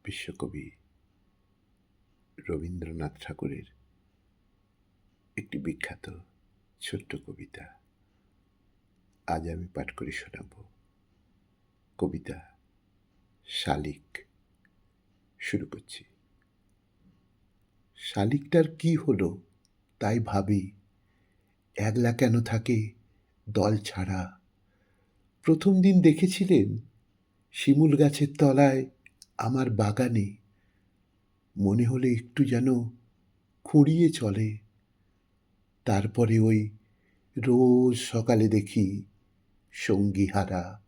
বিশ্বকবি রবীন্দ্রনাথ ঠাকুরের একটি বিখ্যাত ছোট্ট কবিতা আজ আমি পাঠ করে শোনাব। কবিতা শালিক। শুরু করছি। শালিকটার কি হলো তাই ভাবি, একলা কেন থাকে দল ছাড়া। প্রথম দিন দেখেছিলেন শিমুল গাছের তলায় আমার বাগানে, মনে হলে একটু যেন খুঁড়িয়ে চলে। তারপরে ওই রোজ সকালে দেখি সঙ্গী হারা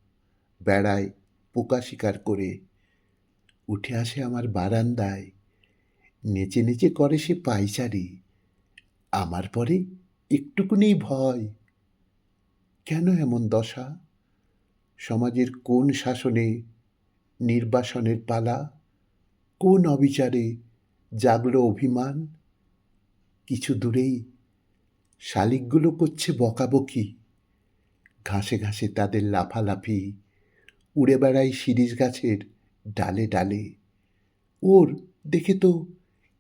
বেড়ায় পোকা শিকার করে উঠে আসে আমার বারান্দায়, নেচে নেচে করে সে পায়চারি। আমার পরে একটুকুনি ভয়। কেন এমন দশা? সমাজের কোন শাসনে নির্বাসনের পালা? কোন অবিচারে জাগলো অভিমান? কিছু দূরেই শালিকগুলো করছে বকাবকি, ঘাসে ঘাসে তাদের লাফালাফি, উড়ে বেড়ায় শিরীষ গাছের ডালে ডালে। ওর দেখে তো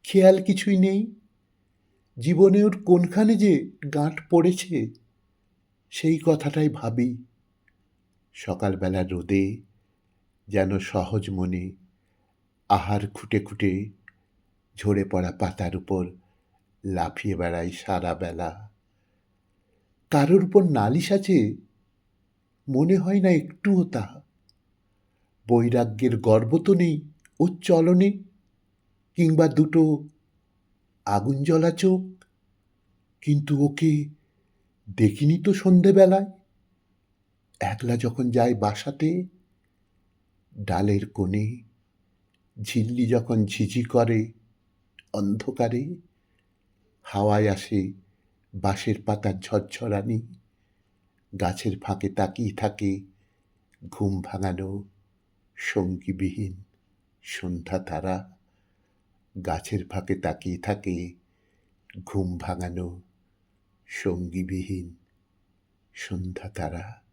খেয়াল কিছুই নেই, জীবনে ওর কোনখানে যে গাঁট পড়েছে সেই কথাটাই ভাবি। সকালবেলা রোদে যেন সহজ মনে আহার খুঁটে খুঁটে ঝরে পড়া পাতার উপর লাফিয়ে বেড়ায় সারা বেলা। কারোর উপর নালিশ আছে মনে হয় না একটুও তা। বৈরাগ্যের গর্ব তো নেই ওর চলনে, কিংবা দুটো আগুন জ্বলা চোখ। কিন্তু ওকে দেখিনি তো সন্ধেবেলায়, একলা যখন যায় বাসাতে। ডালের কোণে ঝিল্লি যখন ঝিঝি করে অন্ধকারে, হাওয়ায় আসে বাঁশের পাতার ঝরঝরানি। গাছের ফাঁকে তাকিয়ে থাকে ঘুম ভাঙানো সঙ্গীবিহীন সন্ধ্যা তারা। গাছের ফাঁকে তাকিয়ে থাকে ঘুম ভাঙানো সঙ্গীবিহীন সন্ধ্যা তারা।